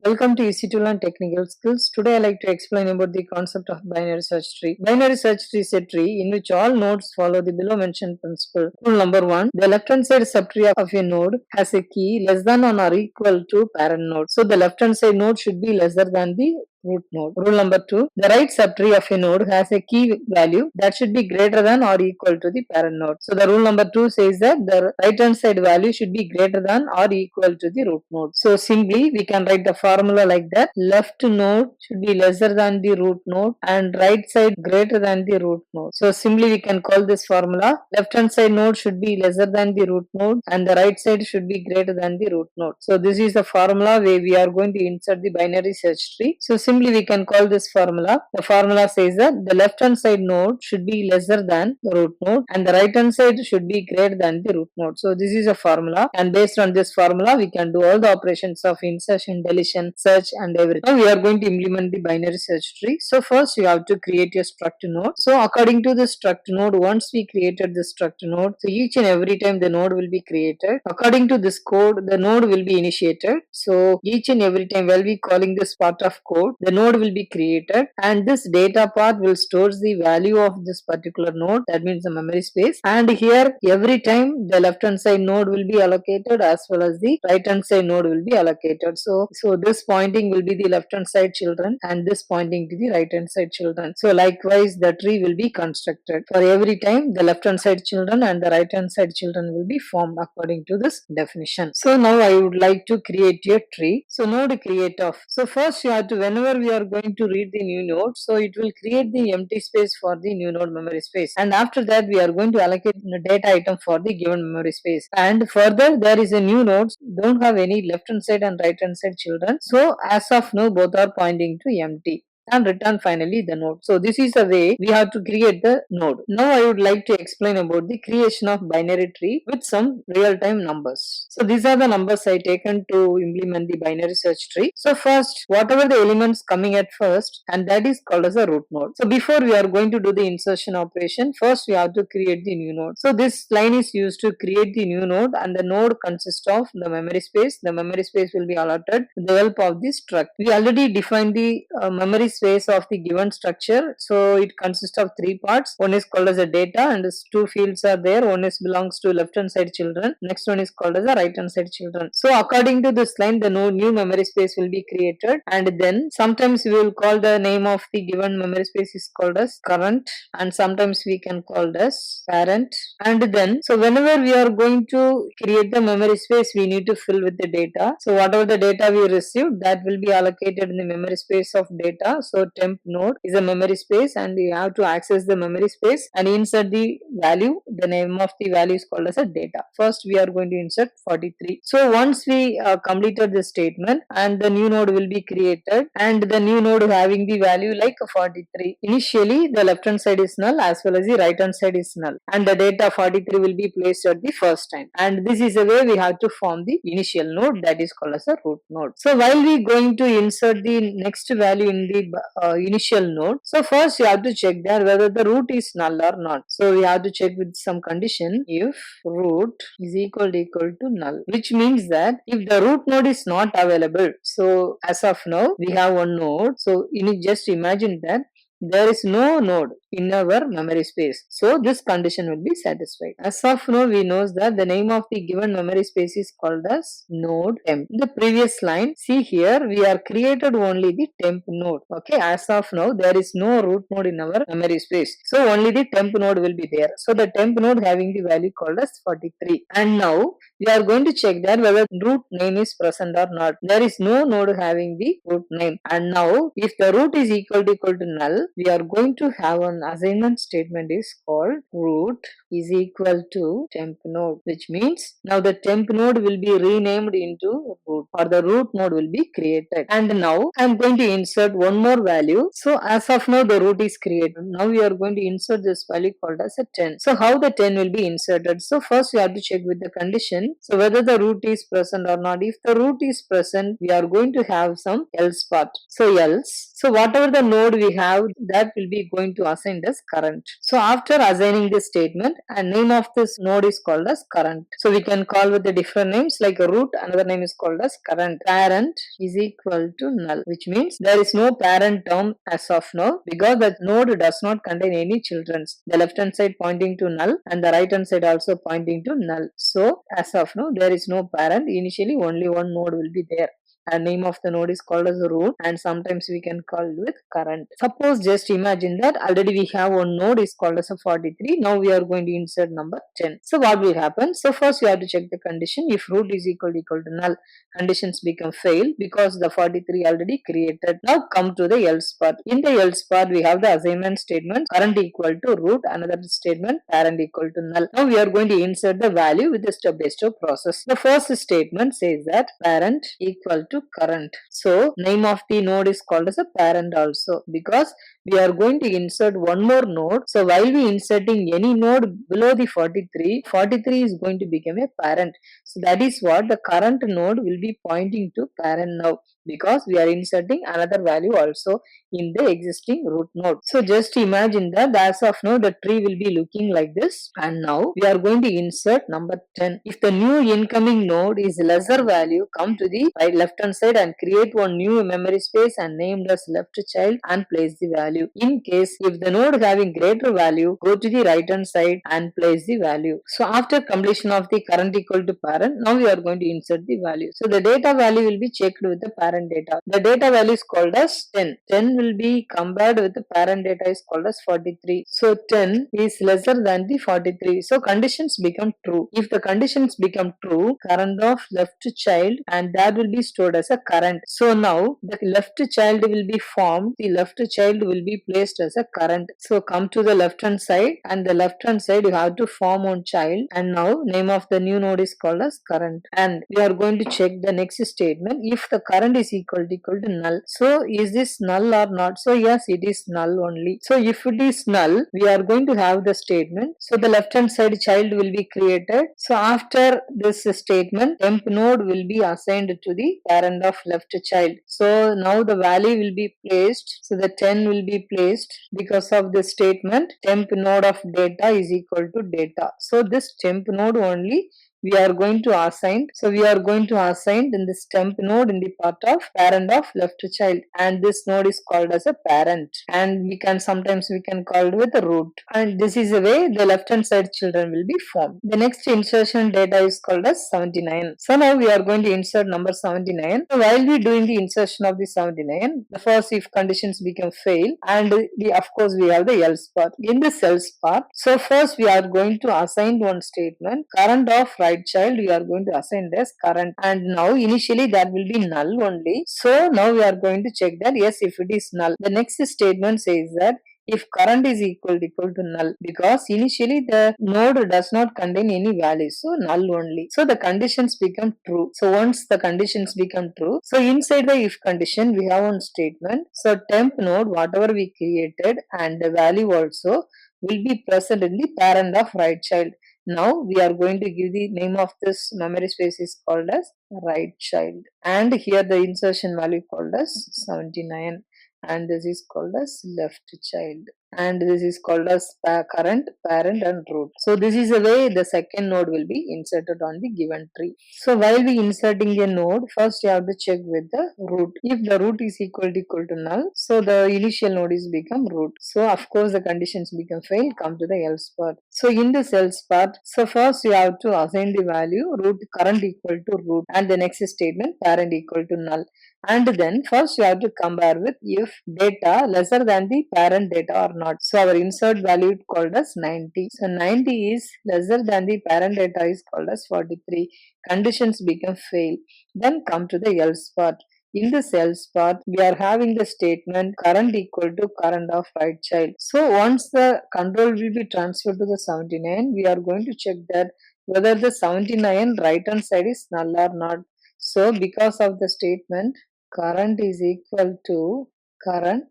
Welcome to EC Tool and Technical Skills. Today I like to explain about the concept of binary search tree. Binary search tree is a tree in which all nodes follow the below mentioned principle. Rule number 1. The left hand side subtree of a node has a key less than or equal to parent node. So the left hand side node should be lesser than the root node. Rule number 2. The right subtree of a node has a key value that should be greater than or equal to the parent node. So the rule number 2 says that the right hand side value should be greater than or equal to the root node. So simply we can write the formula like that. Left node should be lesser than the root node and right side greater than the root node. So simply we can call this formula left hand side node should be lesser than the root node and the right side should be greater than the root node. So this is the formula where we are going to insert the binary search tree. So simply we can call this formula. The formula says that the left hand side node should be lesser than the root node and the right hand side should be greater than the root node. So this is a formula, and based on this formula we can do all the operations of insertion, deletion, search and everything. Now we are going to implement the binary search tree. So first you have to create a struct node. So according to the struct node, once we created the struct node, so each and every time the node will be created. According to this code, the node will be initiated. So each and every time while we calling this part of code, the node will be created and this data part will store the value of this particular node, that means the memory space, and here every time the left hand side node will be allocated as well as the right hand side node will be allocated. So this pointing will be the left hand side children and this pointing to the right hand side children. So likewise the tree will be constructed. For every time the left hand side children and the right hand side children will be formed according to this definition. So now I would like to create a tree. So node create of. So first you have to, whenever we are going to read the new node, so it will create the empty space for the new node memory space, and after that we are going to allocate the data item for the given memory space. And further there is a new node, don't have any left hand side and right hand side children, so as of now both are pointing to empty and return finally the node. So this is the way we have to create the node. Now I would like to explain about the creation of binary tree with some real-time numbers. So these are the numbers I taken to implement the binary search tree. So first, whatever the elements coming at first, and that is called as a root node. So before we are going to do the insertion operation, first we have to create the new node. So this line is used to create the new node, and the node consists of the memory space. The memory space will be allotted with the help of the struct. We already defined the memory space of the given structure. So it consists of three parts. One is called as a data and two fields are there. One is belongs to left hand side children. Next one is called as a right hand side children. So according to this line, the new memory space will be created, and then sometimes we will call the name of the given memory space is called as current, and sometimes we can call it as parent. And then so whenever we are going to create the memory space, we need to fill with the data. So whatever the data we received, that will be allocated in the memory space of data. So temp node is a memory space and you have to access the memory space and insert the value. The name of the value is called as a data. First we are going to insert 43. So once we completed this statement, and the new node will be created, and the new node having the value like 43. Initially the left hand side is null as well as the right hand side is null, and the data 43 will be placed at the first time, and this is the way we have to form the initial node, that is called as a root node. So while we going to insert the next value in the initial node, so first you have to check there whether the root is null or not. So we have to check with some condition if root is equal to null, which means that if the root node is not available, so as of now we have one node, so you need just imagine that there is no node in our memory space, so this condition will be satisfied. As of now we know that the name of the given memory space is called as node temp. In the previous line, see here we are created only the temp node. Okay, as of now there is no root node in our memory space, so only the temp node will be there. So the temp node having the value called as 43, and now we are going to check that whether root name is present or not. There is no node having the root name, and now if the root is equal to null, we are going to have an assignment statement is called root is equal to temp node, which means now the temp node will be renamed into root, or the root node will be created. And now I am going to insert one more value. So as of now the root is created. Now we are going to insert this value called as a 10. So how the 10 will be inserted? So first we have to check with the condition, so whether the root is present or not. If the root is present, we are going to have some else part. So else, so whatever the node we have, that will be going to assign as current. So after assigning this statement, and name of this node is called as current. So we can call with the different names like root, another name is called as current. Parent is equal to null, which means there is no parent term as of now because the node does not contain any children. The left hand side pointing to null and the right hand side also pointing to null. So as of now there is no parent. Initially only one node will be there, and name of the node is called as root, and sometimes we can call with current. Suppose just imagine that already we have one node is called as a 43. Now we are going to insert number 10. So what will happen? So first you have to check the condition. If root is equal to null, conditions become fail because the 43 already created. Now come to the else part. In the else part we have the assignment statement, current equal to root, another statement parent equal to null. Now we are going to insert the value with the step-by-step process. The first statement says that parent equal to current. So name of the node is called as a parent also because we are going to insert one more node. So while we inserting any node below the 43, 43 is going to become a parent. So that is what the current node will be pointing to parent now because we are inserting another value also in the existing root node. So just imagine that as of now the tree will be looking like this, and now we are going to insert number 10. If the new incoming node is lesser value, come to the right left hand side and create one new memory space and named as left child and place the value. In case if the node having greater value, go to the right hand side and place the value. So after completion of the current equal to parent, now we are going to insert the value. So the data value will be checked with the parent data. The data value is called as 10. 10 will be compared with the parent data is called as 43. So 10 is lesser than the 43. So conditions become true. If the conditions become true, current of left child, and that will be stored as a current. So now the left child will be formed. The left child will be placed as a current. So come to the left hand side, and the left hand side you have to form one child, and now name of the new node is called as current. And we are going to check the next statement. If the current is equal to null, so is this null or not? So yes, it is null only. So if it is null, we are going to have the statement. So the left hand side child will be created. So after this statement, temp node will be assigned to the parent of left child. So now the value will be placed. So the 10 will be placed because of the statement temp node of data is equal to data. So this temp node only we are going to assign. So we are going to assign in this temp node in the part of parent of left child, and this node is called as a parent, and we can sometimes we can call it with a root, and this is the way the left hand side children will be formed. The next insertion data is called as 79. So now we are going to insert number 79. So while we doing the insertion of the 79, the first if conditions become fail, and the of course we have the else part. In this else part, so first we are going to assign one statement, current of right child we are going to assign this current, and now initially that will be null only. So now we are going to check that yes, if it is null, the next statement says that if current is equal to null, because initially the node does not contain any value, so null only. So the conditions become true. So once the conditions become true, so inside the if condition we have one statement. So temp node whatever we created and the value also will be present in the parent of right child. Now we are going to give the name of this memory space is called as right child, and here the insertion value called as 79, and this is called as left child, and this is called as current, parent and root. So this is the way the second node will be inserted on the given tree. So while we inserting a node, first you have to check with the root. If the root is equal to null, so the initial node is become root. So of course the conditions become fail, come to the else part. So in this else part, so first you have to assign the value root current equal to root, and the next statement parent equal to null. And then first you have to compare with if data lesser than the parent data or not. So our insert value is called as 90. So 90 is lesser than the parent data is called as 43. Conditions become fail. Then come to the else part. In this else part, we are having the statement current equal to current of right child. So once the control will be transferred to the 79, we are going to check that whether the 79 right hand side is null or not. So because of the statement current is equal to current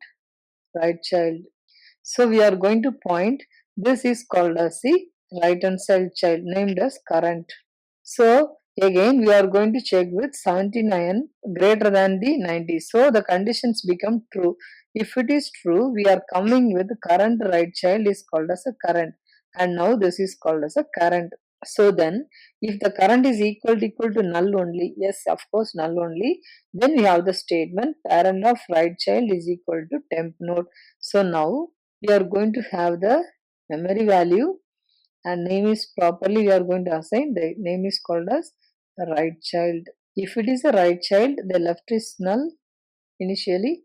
right child, so we are going to point this is called as the right hand side child named as current. So again we are going to check with 79 greater than the 90. So the conditions become true. If it is true, we are coming with current right child is called as a current, and now this is called as a current. So then, if the current is equal to null only, yes, of course, null only, then we have the statement parent of right child is equal to temp node. So now we are going to have the memory value and name is properly we are going to assign. The name is called as the right child. If it is a right child, the left is null initially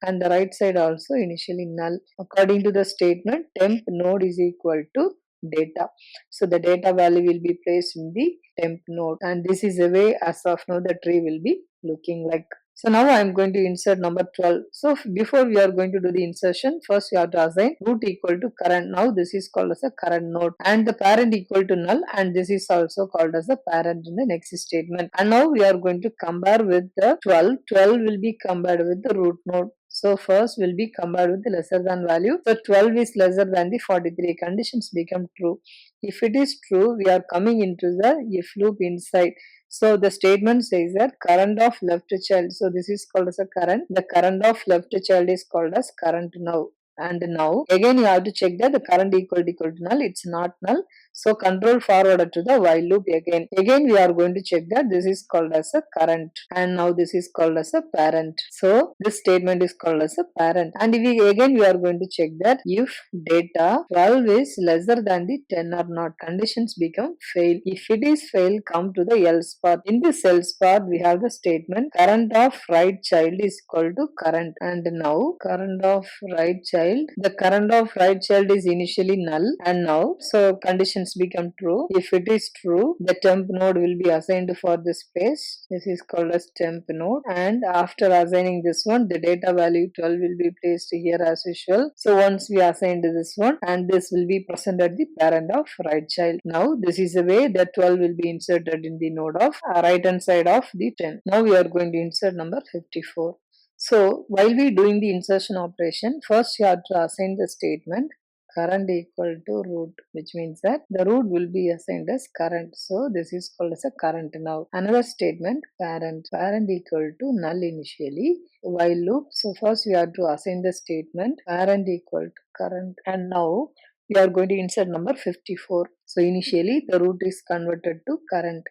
and the right side also initially null. According to the statement, temp node is equal to data. So the data value will be placed in the temp node, and this is the way as of now the tree will be looking like. So now I am going to insert number 12. So before we are going to do the insertion, first we have to assign root equal to current. Now this is called as a current node and the parent equal to null, and this is also called as a parent in the next statement. And now we are going to compare with the 12. 12 will be compared with the root node. So first will be compared with the lesser than value. So 12 is lesser than the 43. Conditions become true. If it is true, we are coming into the if loop inside. So the statement says that current of left child. So this is called as a current. The current of left child is called as current now. And now again you have to check that the current equal to null. It's not null. So control forward to the while loop again. Again we are going to check that this is called as a current. And now this is called as a parent. So this statement is called as a parent. And we are going to check that if data 12 is lesser than the 10 or not, conditions become fail. If it is fail, come to the else part. In this else part, we have the statement current of right child is equal to current. And now current of right child, the current of right child is initially null, and now so conditions become true. If it is true, the temp node will be assigned for this place. This is called as temp node, and after assigning this one, the data value 12 will be placed here as usual. So once we assigned this one, and this will be present at the parent of right child. Now this is the way that 12 will be inserted in the node of right hand side of the 10. Now we are going to insert number 54. So while we doing the insertion operation, first you have to assign the statement current equal to root, which means that the root will be assigned as current. So this is called as a current now. Another statement parent equal to null initially while loop. So first we have to assign the statement parent equal to current, and now we are going to insert number 54. So initially the root is converted to current,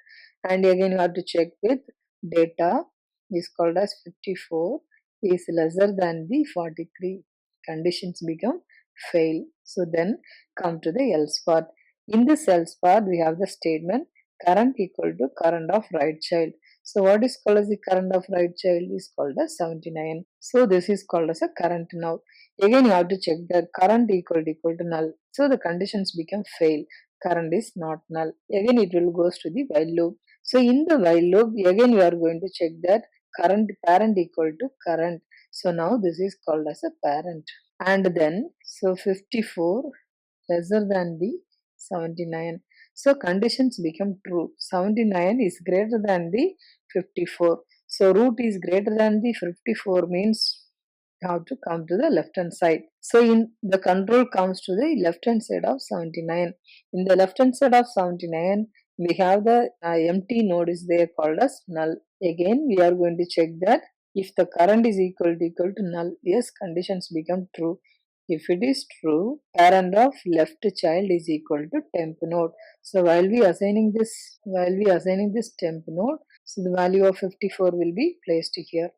and again you have to check with data is called as 54 is lesser than the 43. Conditions become fail. So then come to the else part. In this else part, we have the statement current equal to current of right child. So what is called as the current of right child is called as 79. So this is called as a current now. Again you have to check that current equal to null. So the conditions become fail. Current is not null. Again it will goes to the while loop. So in the while loop, again we are going to check that current parent equal to current. So now this is called as a parent. And then so 54 lesser than the 79. So conditions become true. 79 is greater than the 54. So root is greater than the 54 means you have to come to the left hand side. So in the control comes to the left hand side of 79. In the left hand side of 79, we have the empty node is there called as null. Again we are going to check that if the current is equal to null, yes, conditions become true. If it is true, parent of left child is equal to temp node. So while we assigning this temp node, so the value of 54 will be placed here,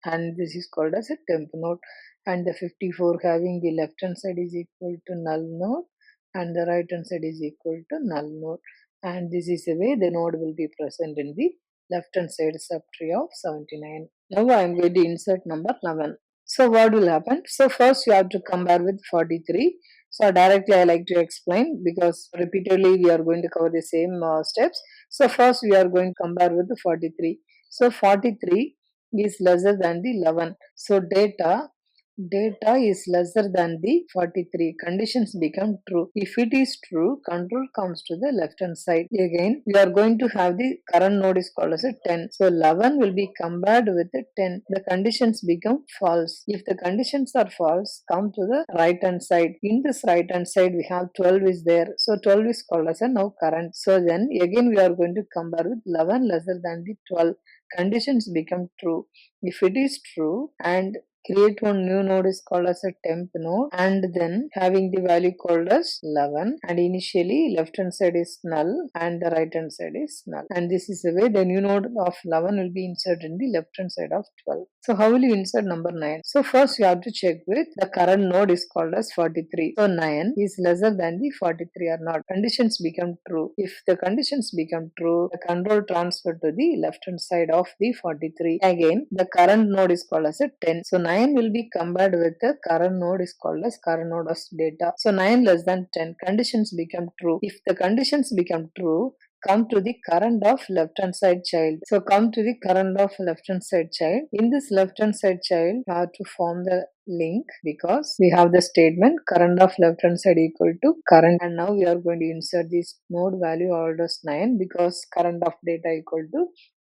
and this is called as a temp node. And the 54 having the left hand side is equal to null node, and the right hand side is equal to null node. And this is the way the node will be present in the left hand side subtree of 79. Now I am going to insert number 11. So what will happen? So first you have to compare with 43. So directly I like to explain because repeatedly we are going to cover the same steps. So first we are going to compare with the 43. So 43 is lesser than the 11. So data is lesser than the 43. Conditions become true. If it is true, control comes to the left hand side. Again, we are going to have the current node is called as a 10. So 11 will be compared with the 10. The conditions become false. If the conditions are false, come to the right hand side. In this right hand side, we have 12 is there. So 12 is called as a now current. So then again we are going to compare with 11 lesser than the 12. Conditions become true. If it is true and create one new node is called as a temp node, and then having the value called as 11, and initially left hand side is null and the right hand side is null, and this is the way the new node of 11 will be inserted in the left hand side of 12. So how will you insert number 9? So first you have to check with the current node is called as 43. So 9 is lesser than the 43 or not. Conditions become true. If the conditions become true, the control transfer to the left hand side of the 43. Again, the current node is called as a 10. So 9 will be compared with the current node is called as current node of data. So 9 less than 10. Conditions become true. If the conditions become true, come to the current of left hand side child. So come to the current of left hand side child. In this left hand side child, you have to form the link because we have the statement current of left hand side equal to current, and now we are going to insert this node value ordered as 9 because current of data equal to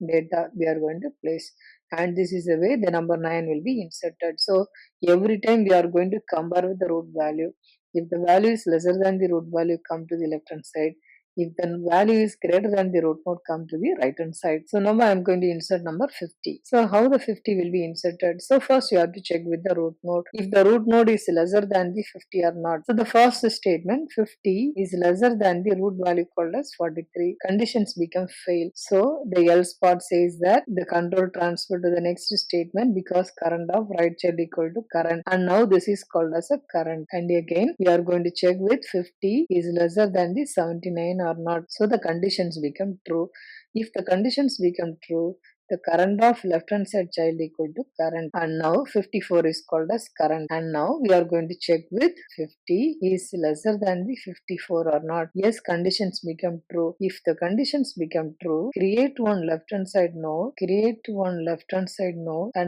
data we are going to place, and this is the way the number 9 will be inserted. So every time we are going to compare with the root value. If the value is lesser than the root value, come to the left hand side. If the value is greater than the root node, come to the right hand side. So now I am going to insert number 50. So how the 50 will be inserted? So first you have to check with the root node. If the root node is lesser than the 50 or not. So the first statement 50 is lesser than the root value called as 43. Conditions become fail. So the else part says that the control transfer to the next statement because current of right child equal to current, and now this is called as a current. And again we are going to check with 50 is lesser than the 79 or not. So the conditions become true. If the conditions become true, the current of left hand side child equal to current, and now 54 is called as current. And now we are going to check with 50 is lesser than the 54 or not. Yes, conditions become true. If the conditions become true, create one left hand side node, and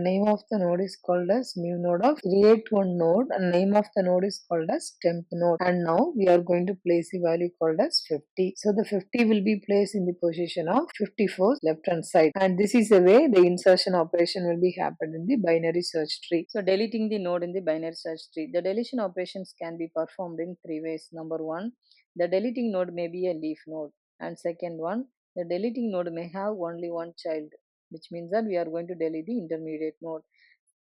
name of the node is called as new node of create one node, and name of the node is called as temp node, and now we are going to place the value called as 50. So the 50 will be placed in the position of 54 left hand side, and this is the way the insertion operation will be happened in the binary search tree. So deleting the node in the binary search tree. The deletion operations can be performed in three ways. Number one, the deleting node may be a leaf node, and second one, the deleting node may have only one child, which means that we are going to delete the intermediate node.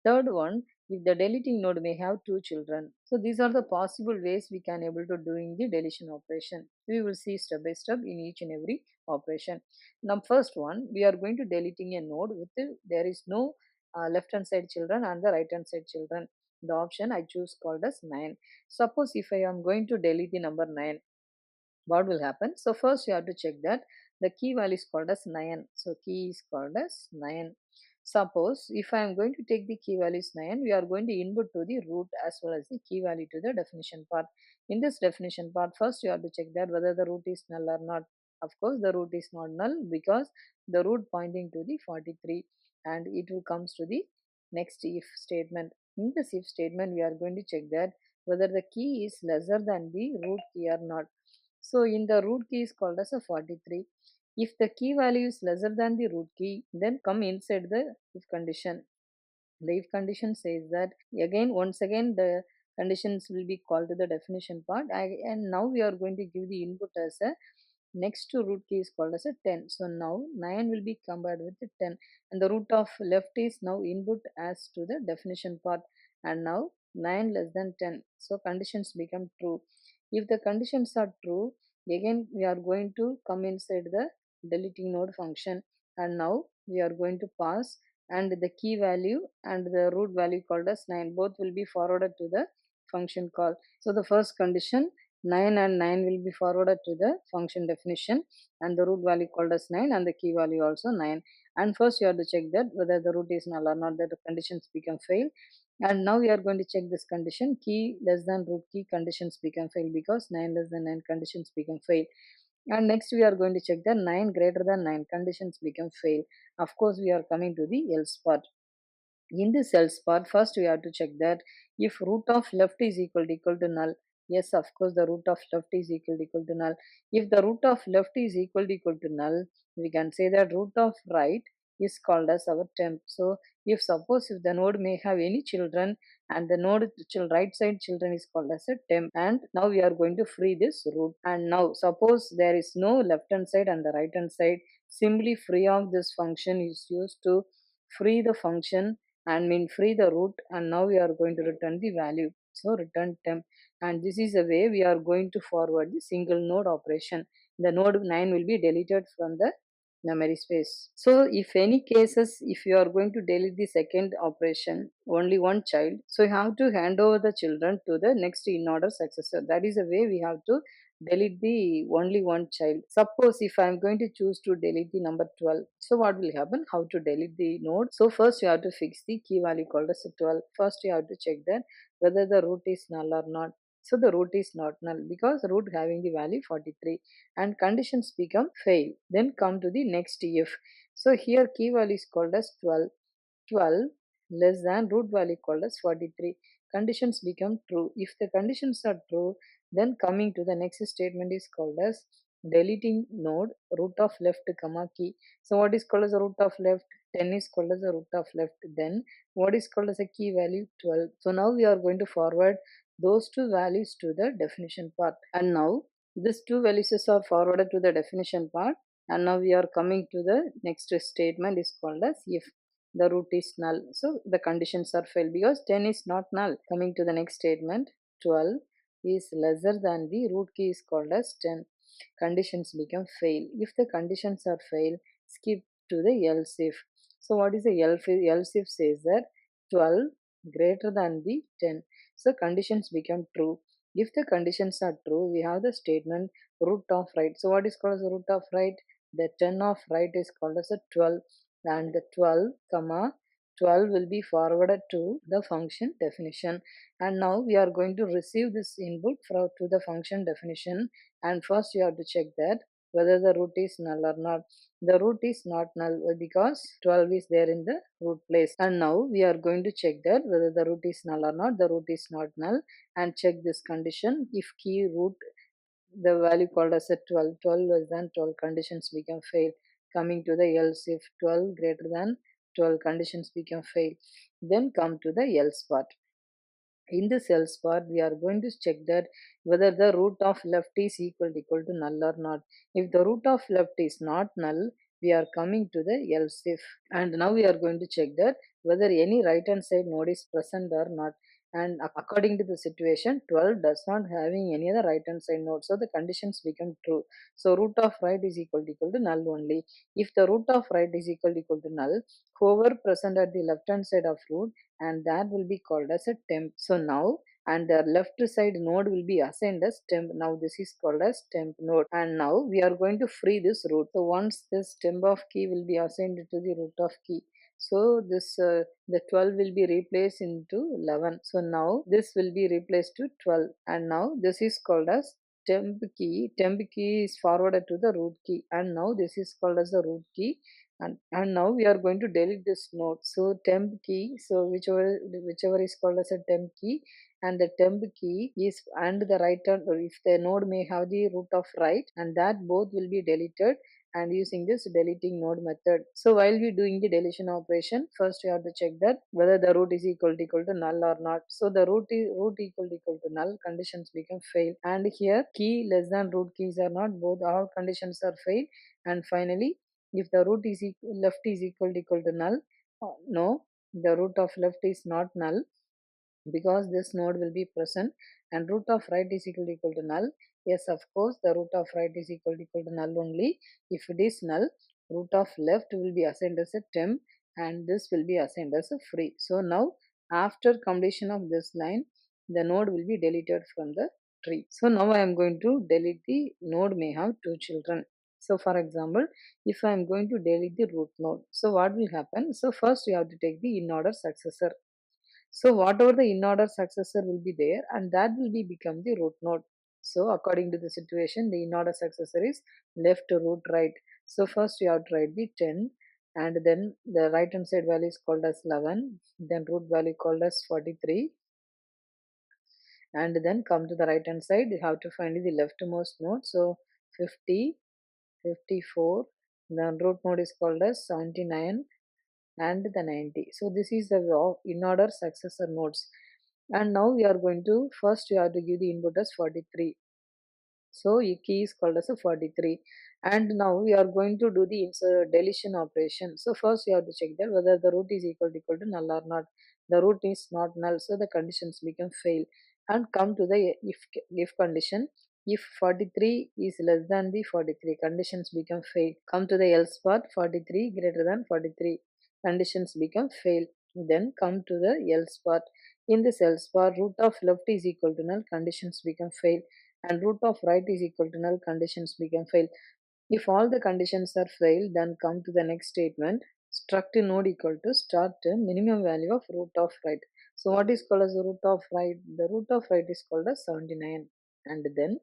Third one, if the deleting node may have two children. So these are the possible ways we can able to doing the deletion operation. We will see step by step in each and every operation. Now first one, we are going to deleting a node with there is no left hand side children and the right hand side children. The option I choose called as 9. Suppose if I am going to delete the number 9, what will happen? So first you have to check that the key value is called as 9. So key is called as 9. Suppose if I am going to take the key value is 9, we are going to input to the root as well as the key value to the definition part. In this definition part, first you have to check that whether the root is null or not. Of course the root is not null because the root pointing to the 43, and it will comes to the next if statement. In this if statement we are going to check that whether the key is lesser than the root key or not. So in the root key is called as a 43. If the key value is lesser than the root key, then come inside the if condition. The if condition says that once again the conditions will be called to the definition part, and now we are going to give the input as a next to root key is called as a 10. So now 9 will be combined with the 10, and the root of left is now input as to the definition part, and now 9 less than 10. So conditions become true. If the conditions are true, again we are going to come inside the deleting node function, and now we are going to pass, and the key value and the root value called as 9 both will be forwarded to the function call. So the first condition 9 and 9 will be forwarded to the function definition, and the root value called as 9 and the key value also 9. And first you have to check that whether the root is null or not, that the conditions become fail. And now we are going to check this condition key less than root key conditions become fail because 9 less than 9 conditions become fail. And next we are going to check the 9 greater than 9 conditions become fail. Of course we are coming to the else part. In this else part, first we have to check that if root of left is equal to null. Yes, of course the root of left is equal to null. If the root of left is equal to null, we can say that root of right is called as our temp. So if suppose if the node may have any children and the node right side children is called as a temp, and now we are going to free this root. And now suppose there is no left hand side and the right hand side, simply free of this function is used to free the function and mean free the root, and now we are going to return the value. So return temp, and this is the way we are going to forward the single node operation. The node 9 will be deleted from the memory space. So if any cases, if you are going to delete the second operation, only one child, so you have to hand over the children to the next in order successor. That is the way we have to delete the only one child. Suppose if I am going to choose to delete the number 12, so what will happen? How to delete the node? So first you have to fix the key value called as 12. First you have to check that whether the root is null or not. So the root is not null because root having the value 43, and conditions become fail. Then come to the next if. So here key value is called as 12. 12 less than root value called as 43. Conditions become true. If the conditions are true, then coming to the next statement is called as deleting node root of left comma key. So what is called as a root of left? 10 is called as a root of left. Then what is called as a key value? 12. So now we are going to forward those two values to the definition part. And now these two values are forwarded to the definition part. And now we are coming to the next statement is called as if the root is null. So the conditions are failed because 10 is not null. Coming to the next statement, 12 is lesser than the root key is called as 10. Conditions become fail. If the conditions are fail, skip to the else if. So what is the else if says that 12 greater than the 10. So conditions become true. If the conditions are true, we have the statement root of right. So what is called as the root of right? The 10 of right is called as a 12, and the 12 comma 12 will be forwarded to the function definition. And now we are going to receive this input to the function definition, and first you have to check that whether the root is null or not. The root is not null because 12 is there in the root place. And now we are going to check that whether the root is null or not. The root is not null, and check this condition. If key root the value called as a 12, 12 less than 12, conditions become fail. Coming to the else if 12 greater than 12, conditions become fail. Then come to the else part. In this else part, we are going to check that whether the root of left is equal to null or not. If the root of left is not null, we are coming to the else if. And now we are going to check that whether any right hand side node is present or not. And according to the situation, 12 does not having any other right hand side node, so the conditions become true. So root of right is equal to null only. If the root of right is equal to null, whoever present at the left hand side of root, and that will be called as a temp. So now, and the left side node will be assigned as temp. Now this is called as temp node, and now we are going to free this root. So once this temp of key will be assigned to the root of key, so this the 12 will be replaced into 11. So now this will be replaced to 12, and now this is called as temp key. Temp key is forwarded to the root key, and now this is called as the root key. And now we are going to delete this node. So temp key, so whichever is called as a temp key, and the temp key is and the right hand, or if the node may have the root of right, and that both will be deleted, and using this deleting node method. So while we doing the deletion operation, first we have to check that whether the root is equal to null or not. So the root equal to null, conditions become fail, and here key less than root keys are not, both all conditions are fail. And finally, if the root is left is equal to null, no, the root of left is not null because this node will be present, and root of right is equal to null. Yes, of course, the root of right is equal to null only. If it is null, root of left will be assigned as a temp, and this will be assigned as a free. So now after completion of this line, the node will be deleted from the tree. So now I am going to delete the node may have two children. So for example, if I am going to delete the root node, so what will happen? So first you have to take the in order successor. So whatever the in order successor will be there, and that will be become the root node. So according to the situation, the in order successor is left to root right. So first you have to write the 10, and then the right hand side value is called as 11, then root value called as 43, and then come to the right hand side, you have to find the leftmost node. So 50, 54, then root node is called as 79, and the 90. So this is the in order successor nodes. And now we are going to first you have to give the input as 43. So a key is called as a 43. And now we are going to do the deletion operation. So first you have to check that whether the root is equal to null or not. The root is not null, so the conditions become fail. And come to the if condition. If 43 is less than the 43, conditions become fail. Come to the else part, 43 greater than 43, conditions become fail. Then come to the else part. In this else part, root of left is equal to null, conditions become fail, and root of right is equal to null, conditions become fail. If all the conditions are failed, then come to the next statement. Struct node equal to start minimum value of root of right. So what is called as the root of right? The root of right is called as 79. And then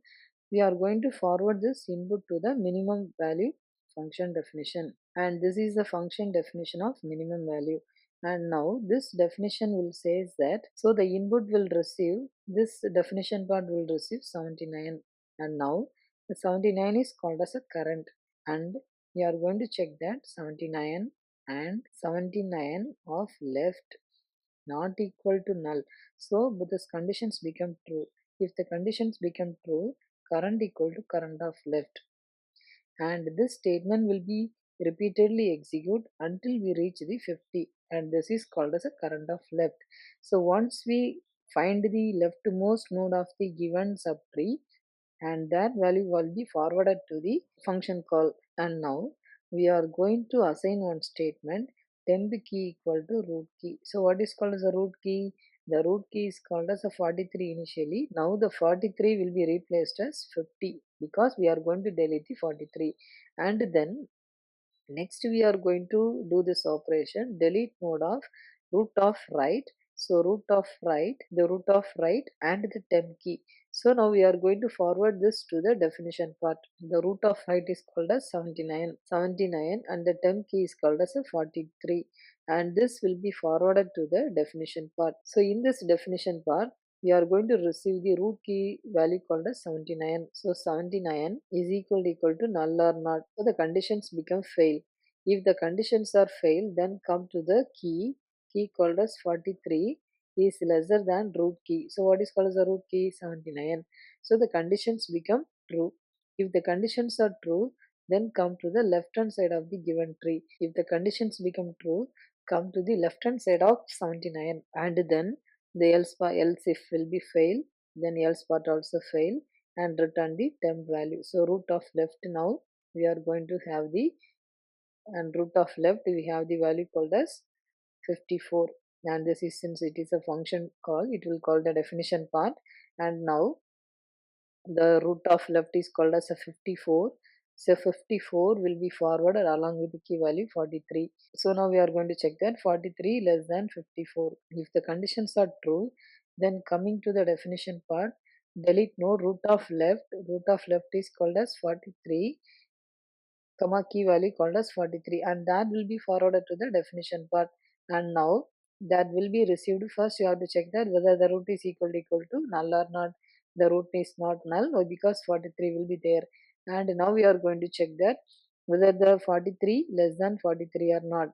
we are going to forward this input to the minimum value function definition. And this is the function definition of minimum value. And now this definition will says that, so the input will receive, this definition part will receive 79. And now the 79 is called as a current, and we are going to check that 79 and 79 of left not equal to null. So but these conditions become true. If the conditions become true, current equal to current of left, and this statement will be repeatedly execute until we reach the 50, and this is called as a current of left. So once we find the leftmost node of the given subtree, and that value will be forwarded to the function call. And now we are going to assign one statement, temp key equal to root key. So what is called as a root key? The root key is called as a 43 initially. Now the 43 will be replaced as 50 because we are going to delete the 43. And then next we are going to do this operation, delete node of root of right. So root of right, the root of right and the temp key. So now we are going to forward this to the definition part. The root of right is called as 79 and the temp key is called as a 43, and this will be forwarded to the definition part. So in this definition part we are going to receive the root key value called as 79. So 79 is equal to null or not. So the conditions become fail. If the conditions are fail, then come to the key called as 43 is lesser than root key. So what is called as the root key? 79. So the conditions become true. If the conditions are true, then come to the left hand side of the given tree. If the conditions become true, come to the left hand side of 79, and then the else if will be fail, then else part also fail, and return the temp value. So root of left, now we are going to have the, and root of left we have the value called as 54, and this is, since it is a function call, it will call the definition part. And now the root of left is called as a 54. So 54 will be forwarded along with the key value 43. So now we are going to check that 43 less than 54. If the conditions are true, then coming to the definition part, delete node root of left. Root of left is called as 43, comma key value called as 43, and that will be forwarded to the definition part. And now that will be received. First you have to check that whether the root is equal to null or not. The root is not null because 43 will be there. And now we are going to check that whether the 43 less than 43 or not,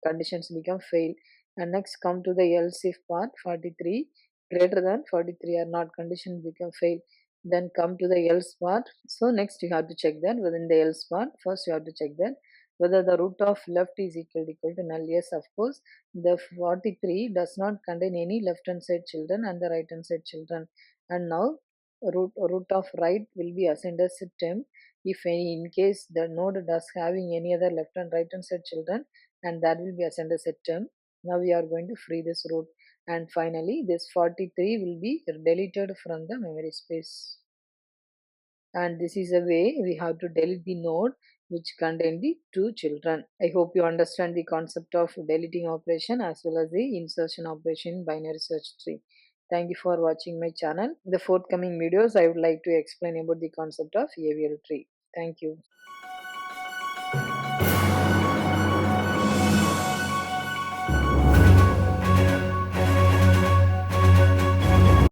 conditions become fail. And next come to the else if part, 43 greater than 43 or not, condition become fail. Then come to the else part. So next you have to check that within the else part, first you have to check that whether the root of left is equal to null. Yes, of course, the 43 does not contain any left hand side children and the right hand side children. And now root of right will be assigned as a temp if any, in case the node does having any other left and right hand side children, and that will be assigned as a term. Now we are going to free this root, and finally this 43 will be deleted from the memory space. And this is a way we have to delete the node which contain the two children. I hope you understand the concept of deleting operation as well as the insertion operation in binary search tree. Thank you for watching my channel. In the forthcoming videos I would like to explain about the concept of AVL tree. Thank you.